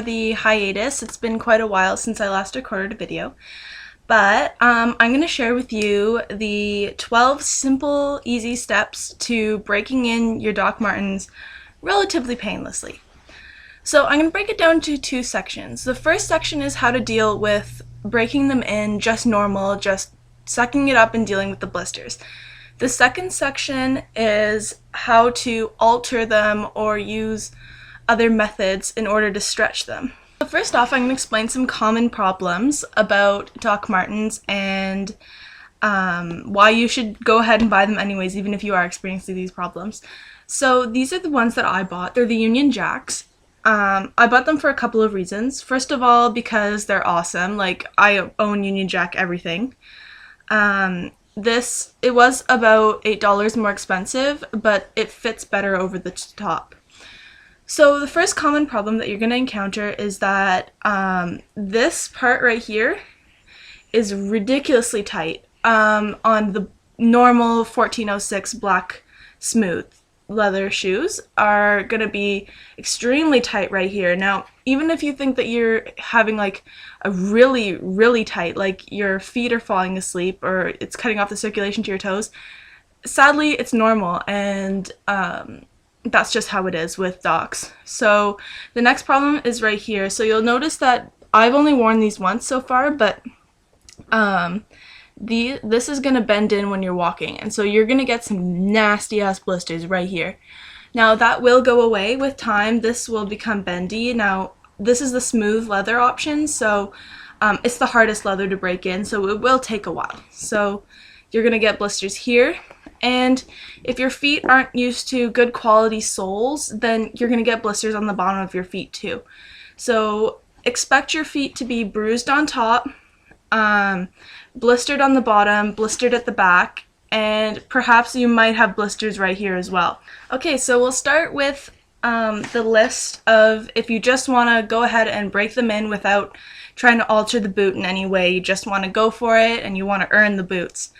The hiatus. It's been quite a while since I last recorded a video, but I'm going to share with you the 12 simple, easy steps to breaking in your Doc Martens relatively painlessly. So I'm going to break it down to two sections. The first section is how to deal with breaking them in just normal, just sucking it up and dealing with the blisters. The second section is how to alter them or use other methods in order to stretch them. So first off, I'm going to explain some common problems about Doc Martens and why you should go ahead and buy them anyways, even if you are experiencing these problems. So these are the ones that I bought. They're the Union Jacks. I bought them for a couple of reasons. First of all, because they're awesome. Like, I own Union Jack everything. It was about $8 more expensive, but it fits better over the top. So the first common problem that you're going to encounter is that this part right here is ridiculously tight on the normal 1406 black smooth leather shoes are going to be extremely tight right here. Now, even if you think that you're having like a really tight, like your feet are falling asleep or it's cutting off the circulation to your toes, sadly it's normal, and that's just how it is with Docs. So the next problem is right here. So you'll notice that I've only worn these once so far, but this is going to bend in when you're walking, and so you're going to get some nasty ass blisters right here. Now that will go away with time. This will become bendy. Now this is the smooth leather option, so it's the hardest leather to break in, so it will take a while. So you're going to get blisters here. And if your feet aren't used to good quality soles, then you're going to get blisters on the bottom of your feet too. So expect your feet to be bruised on top, blistered on the bottom, blistered at the back, and perhaps you might have blisters right here as well. Okay, so we'll start with the list of if you just want to go ahead and break them in without trying to alter the boot in any way. You just want to go for it and you want to earn the boots.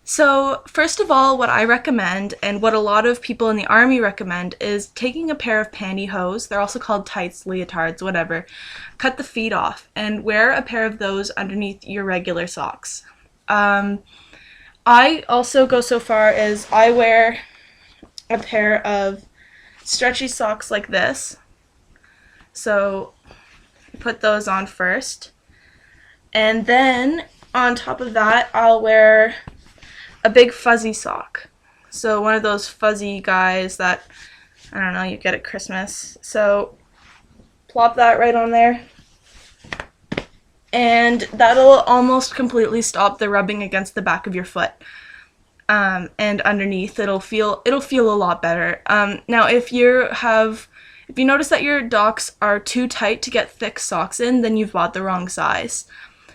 So first of all, what I recommend, and what a lot of people in the army recommend, is taking a pair of pantyhose. They're also called tights, leotards, whatever. Cut the feet off and wear a pair of those underneath your regular socks. I also go so far as I wear a pair of stretchy socks like this. So put those on first. And then on top of that, I'll wear a big fuzzy sock. So one of those fuzzy guys that, I don't know, you get at Christmas. So plop that right on there. And that'll almost completely stop the rubbing against the back of your foot. And underneath it'll feel a lot better. Now if you notice that your Docs are too tight to get thick socks in, then you've bought the wrong size.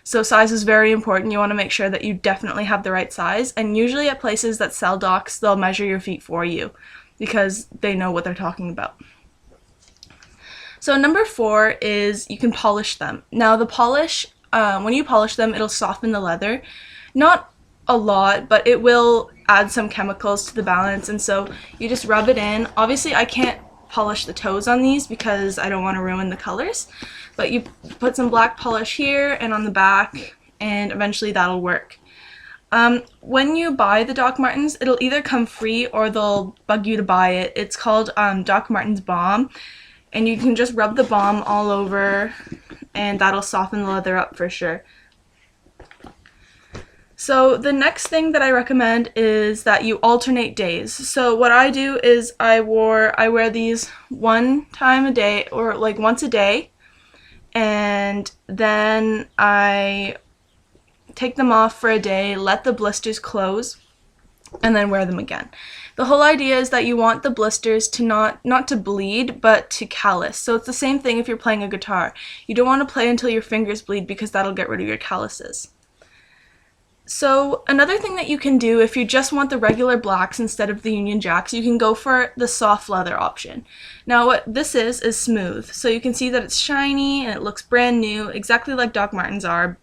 So size is very important. You want to make sure that you definitely have the right size, and usually at places that sell Docs, they'll measure your feet for you because they know what they're talking about. So number 4 is you can polish them. Now the polish, when you polish them, it'll soften the leather. Not a lot, but it will add some chemicals to the balance, and so you just rub it in. Obviously I can't polish the toes on these because I don't want to ruin the colors, but you put some black polish here and on the back, and eventually that'll work. When you buy the Doc Martens, it'll either come free or they'll bug you to buy it. It's called Doc Martens Balm, and you can just rub the balm all over and that'll soften the leather up for sure. So the next thing that I recommend is that you alternate days. So what I do is I wear these one time a day, or like once a day, and then I take them off for a day, let the blisters close, and then wear them again. The whole idea is that you want the blisters to not to bleed, but to callus. So it's the same thing if you're playing a guitar. You don't want to play until your fingers bleed because that'll get rid of your calluses. So another thing that you can do if you just want the regular blacks instead of the Union Jacks, you can go for the soft leather option. Now what this is smooth. So you can see that it's shiny and it looks brand new, exactly like Doc Martens are.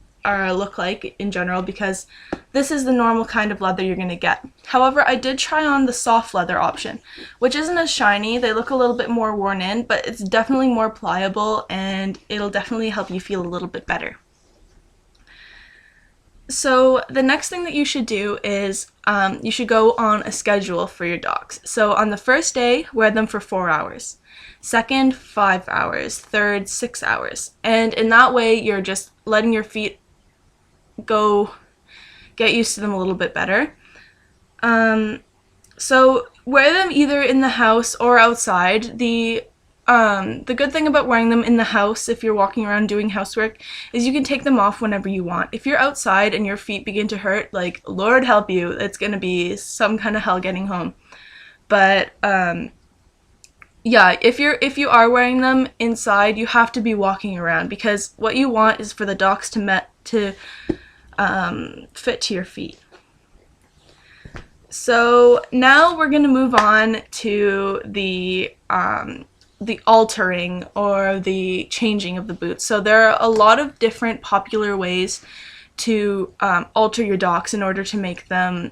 look like in general, because this is the normal kind of leather you're going to get. However, I did try on the soft leather option, which isn't as shiny. They look a little bit more worn in, but it's definitely more pliable, and it'll definitely help you feel a little bit better. So the next thing that you should do is you should go on a schedule for your dogs. So on the first day, wear them for 4 hours. Second, 5 hours. Third, 6 hours. And in that way, you're just letting your feet go, get used to them a little bit better. So wear them either in the house or outside. The good thing about wearing them in the house, if you're walking around doing housework, is you can take them off whenever you want. If you're outside and your feet begin to hurt, like, Lord help you, it's gonna be some kind of hell getting home. But yeah, if you are wearing them inside, you have to be walking around, because what you want is for the dogs to fit to your feet. So now we're gonna move on to the altering or the changing of the boots. So there are a lot of different popular ways to alter your docs in order to make them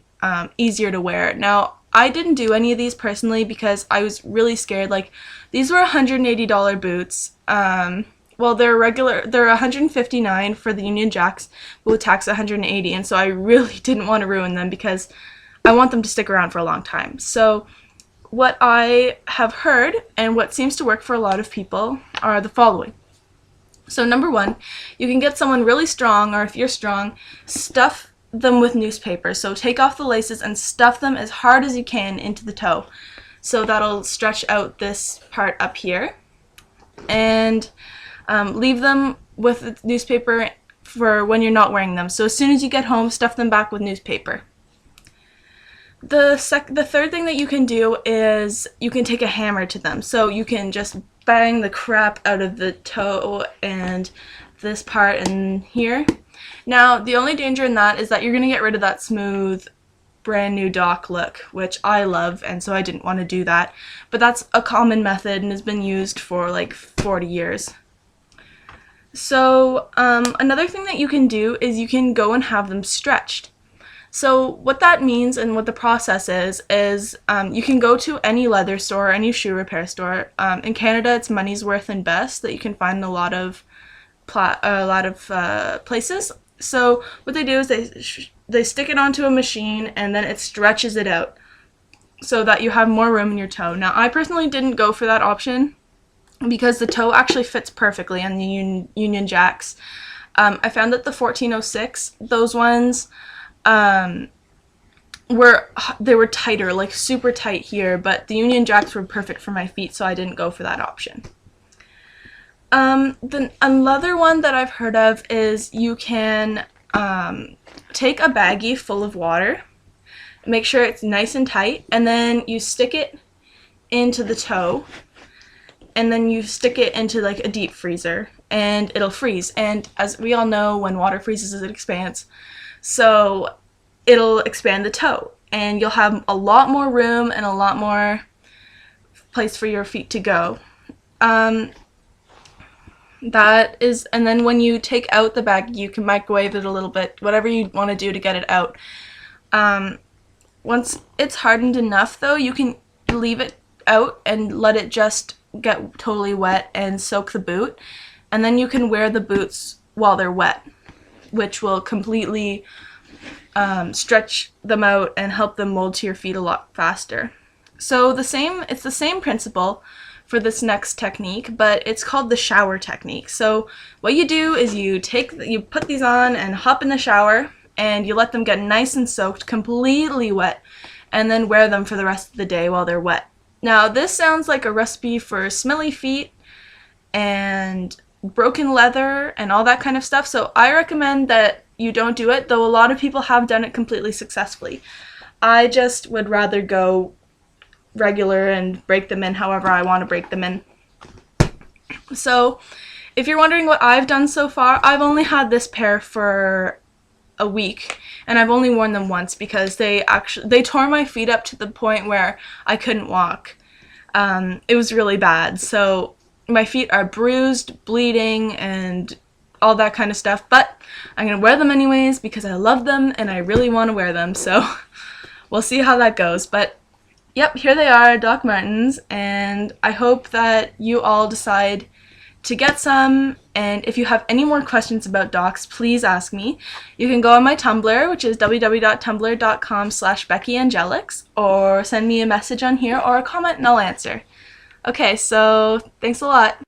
easier to wear. Now, I didn't do any of these personally because I was really scared. Like, these were $180 boots. Well, they're $159 for the Union Jacks, but with tax $180, and so I really didn't want to ruin them because I want them to stick around for a long time. So what I have heard, and what seems to work for a lot of people, are the following. So number one, you can get someone really strong, or if you're strong, stuff them with newspaper. So take off the laces and stuff them as hard as you can into the toe. So that'll stretch out this part up here. And leave them with the newspaper for when you're not wearing them. So as soon as you get home, stuff them back with newspaper. The third thing that you can do is you can take a hammer to them. So you can just bang the crap out of the toe and this part and here. Now, the only danger in that is that you're going to get rid of that smooth, brand new dock look, which I love, and so I didn't want to do that. But that's a common method and has been used for like 40 years. So another thing that you can do is you can go and have them stretched. So what that means and what the process is you can go to any leather store or any shoe repair store. In Canada, it's Moneysworth and Best that you can find in a lot of places. So what they do is they stick it onto a machine and then it stretches it out so that you have more room in your toe. Now, I personally didn't go for that option because the toe actually fits perfectly on the Union Jacks. I found that the 1406, those ones, were tighter, like super tight here, but the Union Jacks were perfect for my feet, so I didn't go for that option. Another one that I've heard of is you can take a baggie full of water, make sure it's nice and tight, and then you stick it into the toe, and then you stick it into like a deep freezer, and it'll freeze. And as we all know, when water freezes, it expands. So it'll expand the toe, and you'll have a lot more room and a lot more place for your feet to go. And then when you take out the bag, you can microwave it a little bit, whatever you want to do to get it out. Once it's hardened enough, though, you can leave it out and let it just get totally wet and soak the boot, and then you can wear the boots while they're wet, which will completely stretch them out and help them mold to your feet a lot faster. So it's the same principle for this next technique, but it's called the shower technique. So what you do is you put these on and hop in the shower, and you let them get nice and soaked, completely wet, and then wear them for the rest of the day while they're wet. Now, this sounds like a recipe for smelly feet and broken leather and all that kind of stuff, so I recommend that you don't do it, though a lot of people have done it completely successfully. I just would rather go regular and break them in however I want to break them in. So if you're wondering what I've done so far, I've only had this pair for a week, and I've only worn them once because they tore my feet up to the point where I couldn't walk. It was really bad, so my feet are bruised, bleeding, and all that kind of stuff, but I'm gonna wear them anyways because I love them and I really want to wear them, so we'll see how that goes. But yep, here they are, Doc Martens, and I hope that you all decide to get some, and if you have any more questions about docs, please ask me. You can go on my Tumblr, which is www.tumblr.com/BeckyAngelics, or send me a message on here or a comment and I'll answer. Okay, so thanks a lot.